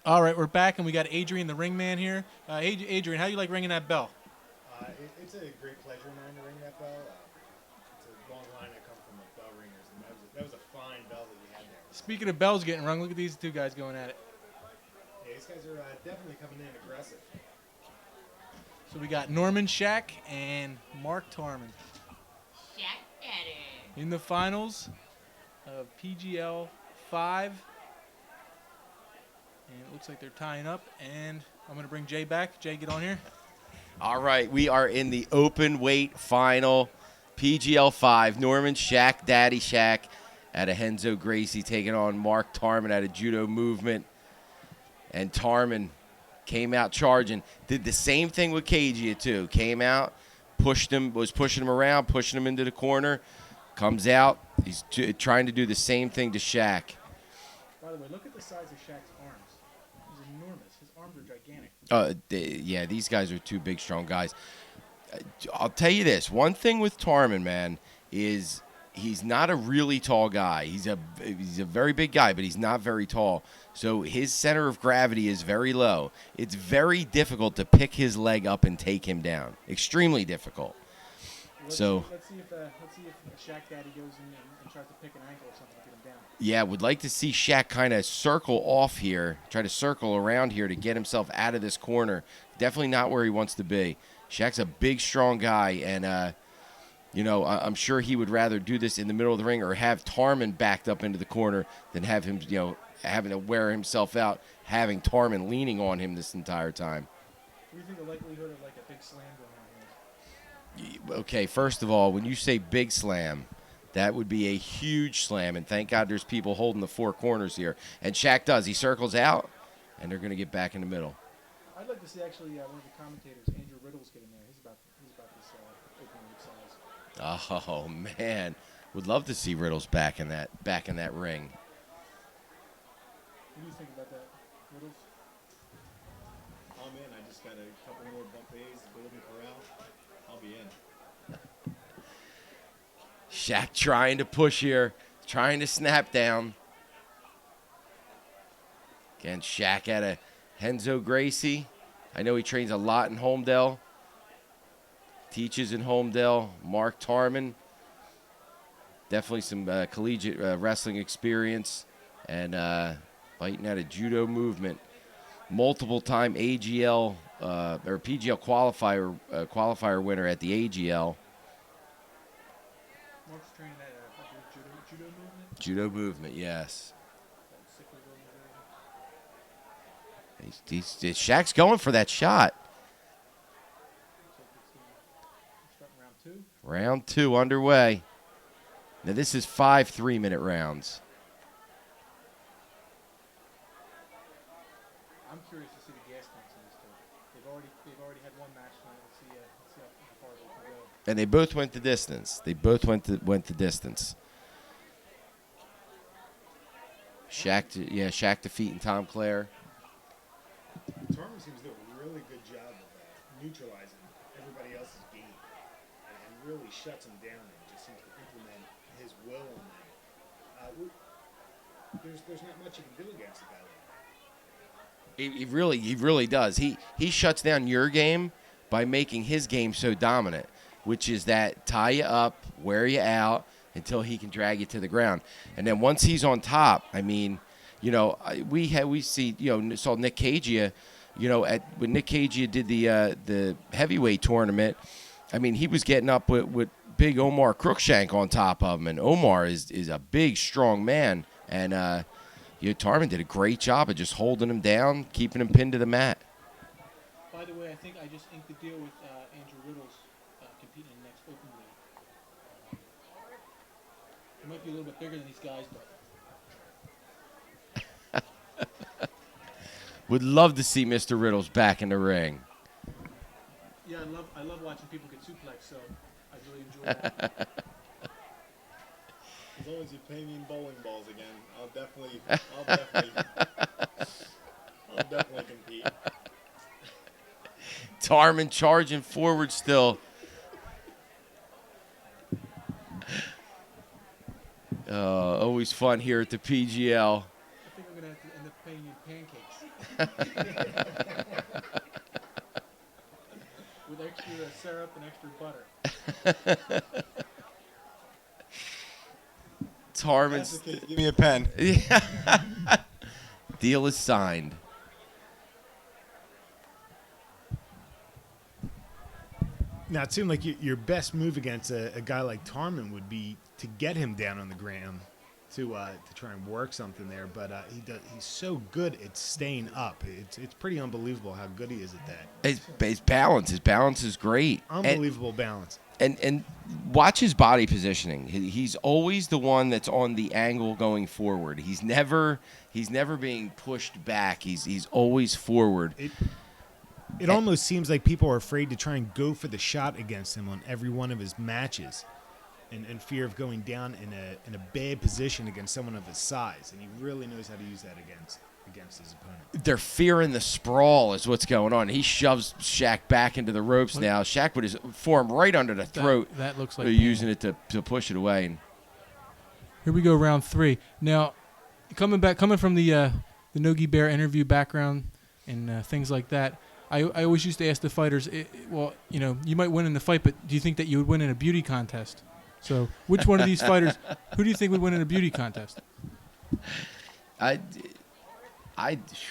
All right, we're back, and we got Adrian, the ring man here. Adrian, how you like ringing that bell? It's a great pleasure of mine to ring that bell. It's a long line I come from of bell ringers, and that was a fine bell that you had there. Speaking of bells getting rung, look at these two guys going at it. Yeah, these guys are definitely coming in aggressive. So we got Norman Schack and Mark Tarmann Schack at it. in the finals of PGL 5. And it looks like they're tying up, and I'm going to bring Jay back. Jay, get on here. All right, we are in the open weight final, PGL 5. Norman Schack, Daddy Schack, out of Henzo Gracie, taking on Mark Tarmann out of Judo Movement. And Tarmann came out charging. Did the same thing with Kajia, too. Came out, was pushing him around, pushing him into the corner. Comes out. He's trying to do the same thing to Schack. By the way, look at the size of Schack's arms. He's enormous. His arms are gigantic. Yeah, these guys are two big, strong guys. I'll tell you this. One thing with Tarmann, man, is he's not a really tall guy. He's a very big guy, but he's not very tall. So his center of gravity is very low. It's very difficult to pick his leg up and take him down. Extremely difficult. Let's see if Schack Daddy goes in and tries to pick an ankle or something to get him down. Yeah, would like to see Schack kind of circle off here, try to circle around here to get himself out of this corner. Definitely not where he wants to be. Schack's a big, strong guy, and I'm sure he would rather do this in the middle of the ring or have Tarmann backed up into the corner than have him, having to wear himself out, having Tarmann leaning on him this entire time. What do you think the likelihood of like a big slam going on here? Okay, first of all, when you say big slam, that would be a huge slam, and thank God there's people holding the four corners here. And Schack does. He circles out, and they're going to get back in the middle. I'd like to see actually one of the commentators, Andrew Riddles, get in there. He's about this open weight size. Oh man, would love to see Riddles back in that ring. What do you think about that, Riddles? I'm in. I just got a couple more buffets, Golden Corral. I'll be in. Schack trying to push here, trying to snap down. Again, Schack out of Henzo Gracie. I know he trains a lot in Holmdel. Teaches in Holmdel. Mark Tarmann. Definitely some collegiate wrestling experience. And fighting out of Judo Movement. Multiple-time AGL or PGL qualifier winner at the AGL. Mark's training at Judo Movement? Judo Movement, yes. Schack's going for that shot. Round two underway. Now this is 5 3-minute rounds. I'm curious to see the gas tanks in this too. They've already had one match tonight. Let's see how far they can go. And they both went the distance. Went the distance. Schack defeating Tom Clare. Tarmann seems to do a really good job of neutralizing everybody else's game and really shuts them down and just seems to implement his will on them. There's not much you can do against a guy like that. He really does. He shuts down your game by making his game so dominant, which is that tie you up, wear you out until he can drag you to the ground. And then once he's on top, I mean, we saw Nick Kajia, when Nick Kajia did the heavyweight tournament, I mean, he was getting up with big Omar Crookshank on top of him, and Omar is a big, strong man, and Tarmann did a great job of just holding him down, keeping him pinned to the mat. By the way, I think I just inked a deal with Andrew Riddles competing in the next open weight. He might be a little bit bigger than these guys, but Would love to see Mr. Riddles back in the ring. yeah, I love watching people get suplexed, so I really enjoy that. As long as you pay me in bowling balls again, I'll definitely compete. Tarmann charging forward still. Always fun here at the PGL. I think I'm going to have to end up paying you pancakes. With extra syrup and extra butter. Tarmann's That's the case. Give me a pen. deal is signed. Now, it seemed like your best move against a guy like Tarmann would be to get him down on the ground to try and work something there. But he's so good at staying up. It's pretty unbelievable how good he is at that. His balance is great. Unbelievable balance. And watch his body positioning. He's always the one that's on the angle going forward. He's never being pushed back. He's always forward. It almost seems like people are afraid to try and go for the shot against him on every one of his matches, in fear of going down in a bad position against someone of his size. And he really knows how to use that against his opponent. They're fearing the sprawl is what's going on. He shoves Schack back into the ropes now. Schack put his forearm right under the throat. That looks like using it to push it away. Here we go, round 3. Now, coming from the Nogi Bear interview background and things like that, I always used to ask the fighters, you might win in the fight, but do you think that you would win in a beauty contest? So, which one of these fighters, who do you think would win in a beauty contest?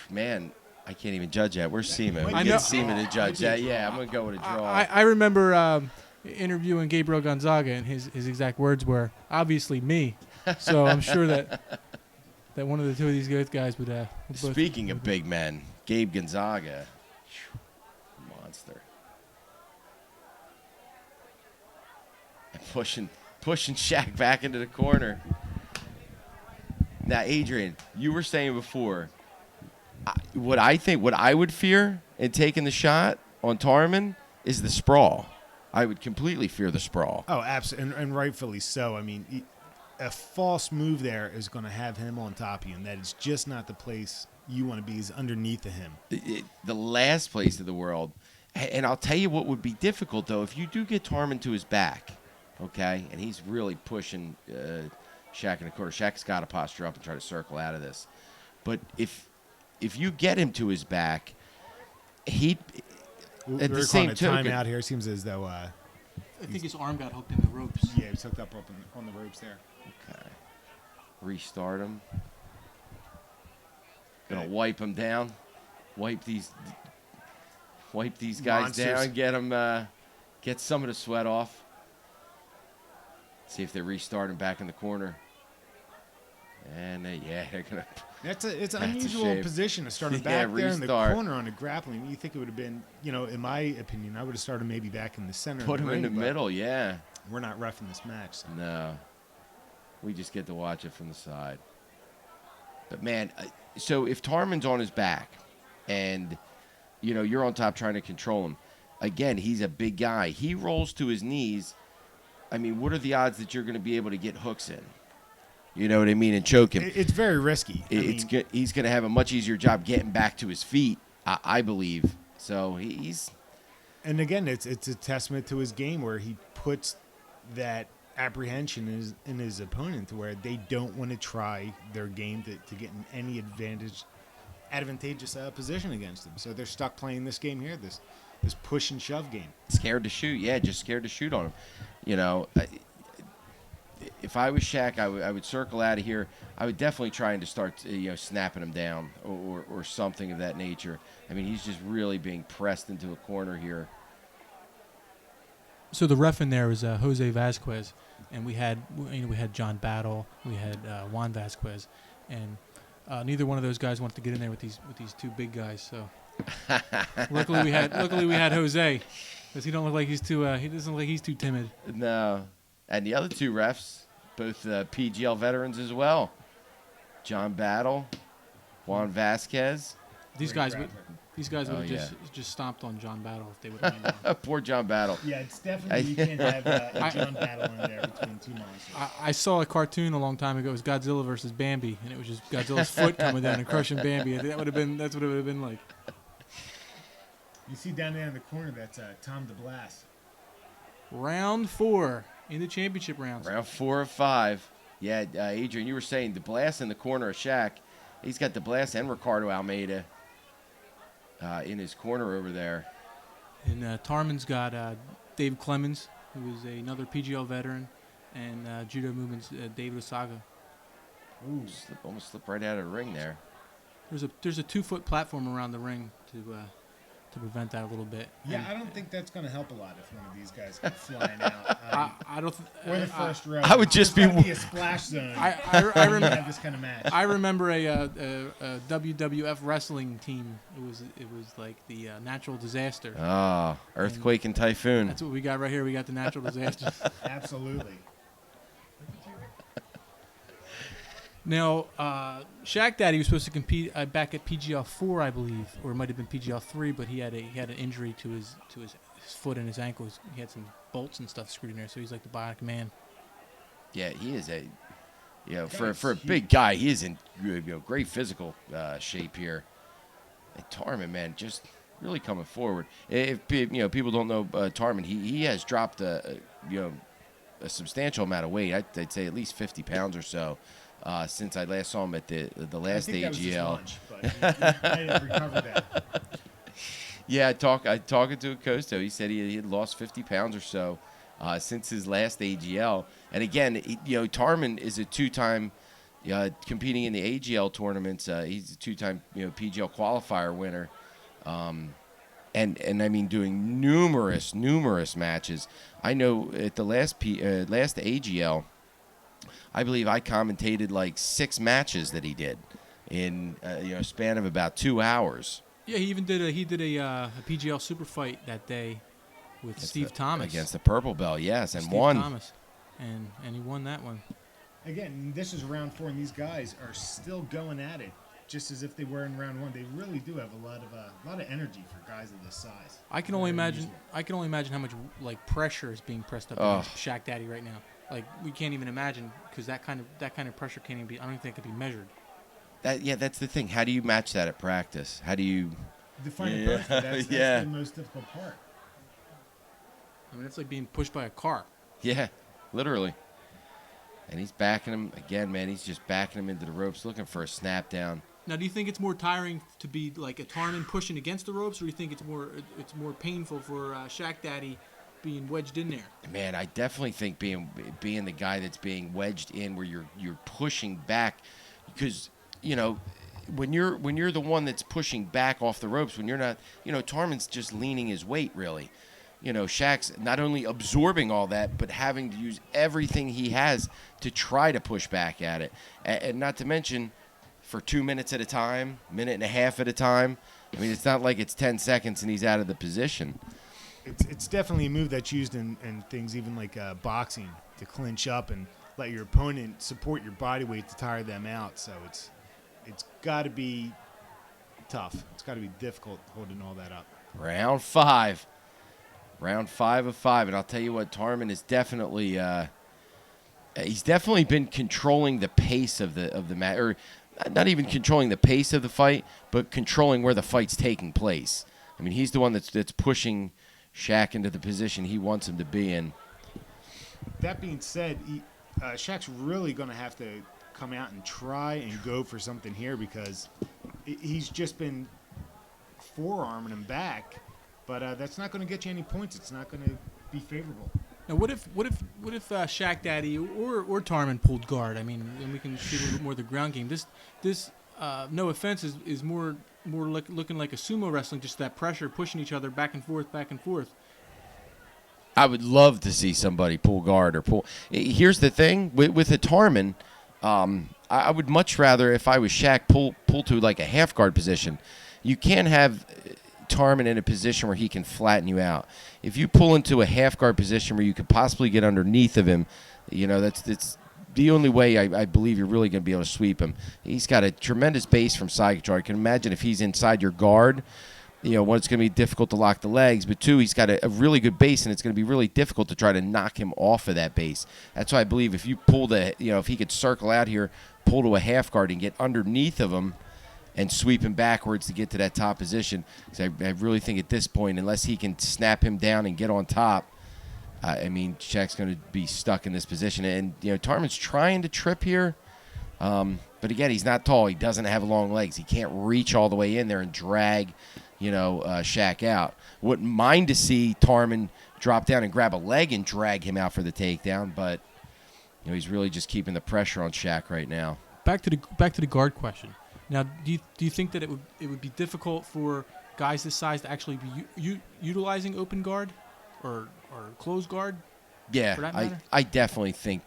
Man, I can't even judge that. Where's Seaman? I We know. get Seaman to judge that. Yeah, I'm going to go with a draw. I remember interviewing Gabriel Gonzaga, and his exact words were, obviously me. So I'm sure that one of the two of these guys would both. Speaking of big men, Gabe Gonzaga. Monster. And pushing Schack back into the corner. Now, Adrian, you were saying before, what I would fear in taking the shot on Tarmann is the sprawl. I would completely fear the sprawl. Oh, absolutely, and rightfully so. I mean, a false move there is going to have him on top of you, and that is just not the place you want to be, is underneath of him. The last place in the world. And I'll tell you what would be difficult, though, if you do get Tarmann to his back, okay, and he's really pushing Schack in the corner. Schack's got to posture up and try to circle out of this. But if you get him to his back, at the same token, timeout here. Seems as though I think his arm got hooked in the ropes. Yeah, he's hooked up on the ropes there. Okay. Restart him. Gonna wipe him down. Wipe these guys Monsters. down. Get some of the sweat off. See if they restart him back in the corner. And they're gonna. It's an That's a unusual shame. position to start him Yeah, back there in the restart. corner on a grappling. You think it would have been, in my opinion, I would have started maybe back in the center. Put of him in the ring, but middle, yeah. We're not roughing this match. So. No. We just get to watch it from the side. But, man, so if Tarmann's on his back and, you're on top trying to control him, again, he's a big guy. He rolls to his knees. I mean, what are the odds that you're going to be able to get hooks in? You know what I mean? And choke him. It's very risky. He's going to have a much easier job getting back to his feet, I believe. So he's... And again, it's a testament to his game where he puts that apprehension in his opponent to where they don't want to try their game to get in any advantageous position against him. So they're stuck playing this game here, this push and shove game. Scared to shoot. Yeah, just scared to shoot on him. If I was Schack, I would circle out of here. I would definitely try and to start, snapping him down or something of that nature. I mean, he's just really being pressed into a corner here. So the ref in there was Jose Vasquez, and we had John Battle, we had Juan Vasquez, and neither one of those guys wanted to get in there with these two big guys. So luckily we had Jose, because he doesn't look like he's too timid. No. And the other two refs, both PGL veterans as well. John Battle, Juan Vasquez. These guys would have just stomped on John Battle if they would have made him. Poor John Battle. Yeah, it's definitely, you can't have a John Battle in there between two monsters. I saw a cartoon a long time ago. It was Godzilla versus Bambi, and it was just Godzilla's foot coming down and crushing Bambi. That's what it would have been like. You see down there in the corner, that's Tom DeBlas. Round 4 in the championship rounds. Round 4 of 5. Yeah, Adrian, you were saying DeBlas in the corner of Schack. He's got DeBlas and Ricardo Almeida. in his corner over there. And Tarmann's got Dave Clemens, who is another PGL veteran, and Judo Movement's David Osaga. Ooh. Almost slipped right out of the ring there. There's a 2-foot platform around the ring to prevent that a little bit. Yeah, I don't think that's going to help a lot if one of these guys comes flying out. I don't. Or the first row. I would just There's gotta be a splash zone. I remember have this kind of match. I remember a WWF wrestling team. It was like the natural disaster. Earthquake and typhoon. That's what we got right here. We got the natural disaster. Absolutely. Now, Schack Daddy was supposed to compete back at PGL 4, I believe, or it might have been PGL 3, but he had an injury to his foot and his ankle. He had some bolts and stuff screwed in there, so he's like the bionic man. Yeah, he is for a big guy, he is in great physical shape here. And Tarmann, man, just really coming forward. If people don't know Tarmann, he has dropped a substantial amount of weight. I'd say at least 50 pounds or so. Since I last saw him at the last AGL. That was his lunch, but he might have recovered that. Yeah, I talking to Acosto. He said he had lost 50 pounds or so since his last AGL. And again, Tarmann is a 2-time competing in the AGL tournaments. He's a 2-time PGL qualifier winner, and I mean doing numerous matches. I know at the last AGL. I believe I commentated like 6 matches that he did in a span of about 2 hours. Yeah, he even did a PGL super fight that day with Steve Thomas against the purple belt, yes, and Steve won. Thomas, and he won that one. Again, this is round 4, and these guys are still going at it, just as if they were in round 1. They really do have a lot of energy for guys of this size. I can only imagine how much like pressure is being pressed up against Schack Daddy right now. Like, we can't even imagine, because that kind of pressure can't even be. I don't even think it can be measured. That's the thing. How do you match that at practice? How do you define it perfectly? That's the most difficult part. I mean, it's like being pushed by a car. Yeah, literally. And he's backing him again, man. He's just backing him into the ropes, looking for a snap down. Now, do you think it's more tiring to be like a Tarmann pushing against the ropes, or do you think it's more painful for Schack Daddy being wedged in there? Man, I definitely think being the guy that's being wedged in, where you're pushing back, because when you're the one that's pushing back off the ropes, when you're not, Tarmann's just leaning his weight really. Schack's not only absorbing all that, but having to use everything he has to try to push back at it, and not to mention for 2 minutes at a time, minute and a half at a time. I mean, it's not like it's 10 seconds and he's out of the position. It's definitely a move that's used in things even like boxing, to clinch up and let your opponent support your body weight to tire them out. So it's got to be tough. It's got to be difficult holding all that up. Round 5 of 5, and I'll tell you what, Tarmann is definitely he's definitely been controlling the pace of the match, or not even controlling the pace of the fight, but controlling where the fight's taking place. I mean, he's the one that's pushing Schack into the position he wants him to be in. That being said, Schack's really going to have to come out and try and go for something here, because he's just been forearming him back, but that's not going to get you any points. It's not going to be favorable. Now, what if Schack Daddy or Tarmann pulled guard? I mean, then we can see a little bit more of the ground game. This no offense, is more looking like a sumo wrestling, just that pressure, pushing each other back and forth. I would love to see somebody pull guard or pull. Here's the thing with a Tarmann, I would much rather, if I was Schack, pull to like a half guard position. You can't have Tarmann in a position where he can flatten you out. If you pull into a half guard position where you could possibly get underneath of him, that's the only way I believe you're really going to be able to sweep him. He's got a tremendous base from side control. I can imagine if he's inside your guard, one, it's going to be difficult to lock the legs, but two, he's got a really good base, and it's going to be really difficult to try to knock him off of that base. That's why I believe if you pull if he could circle out here, pull to a half guard and get underneath of him and sweep him backwards to get to that top position. Because I really think at this point, unless he can snap him down and get on top, Schack's going to be stuck in this position. And, Tarmann's trying to trip here. But, again, he's not tall. He doesn't have long legs. He can't reach all the way in there and drag Schack out. Wouldn't mind to see Tarmann drop down and grab a leg and drag him out for the takedown, but he's really just keeping the pressure on Schack right now. Back to the guard question. Now, do you think that it would be difficult for guys this size to actually be utilizing open guard or closed guard? Yeah, for that matter? I definitely think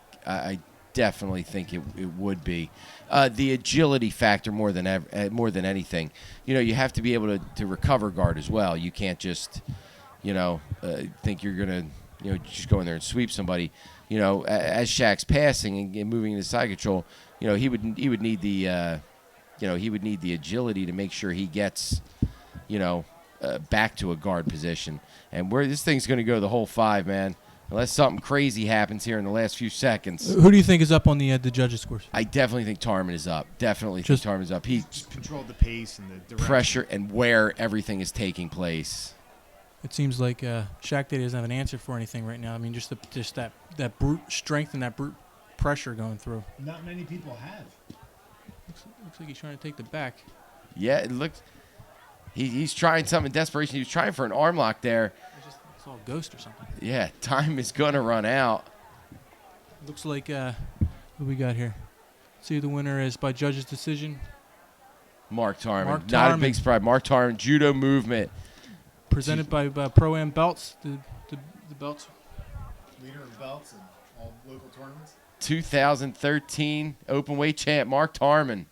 it would be the agility factor more than anything. You have to be able to recover guard as well. You can't just think you're gonna just go in there and sweep somebody. As Schack's passing and moving into side control, he would need the agility to make sure he gets back to a guard position. And where this thing's going to go the whole 5, man, unless something crazy happens here in the last few seconds. Who do you think is up on the judges' scores? I definitely think Tarmann is up. Definitely think Tarmann is up. He just controlled the pace and the direction. Pressure and where everything is taking place. It seems like Schack doesn't have an answer for anything right now. I mean, just that brute strength and that brute pressure going through. Not many people have. Looks like he's trying to take the back. Yeah, it looks. He's trying something in desperation. He was trying for an arm lock there. It's all ghost or something. Yeah, time is going to run out. Looks like what do we got here? See, the winner is by judge's decision. Mark Tarmann. Not a big surprise. Mark Tarmann, judo movement. Presented by Pro-Am Belts. The belts. Leader of belts in all local tournaments. 2013 open weight champ Mark Tarmann.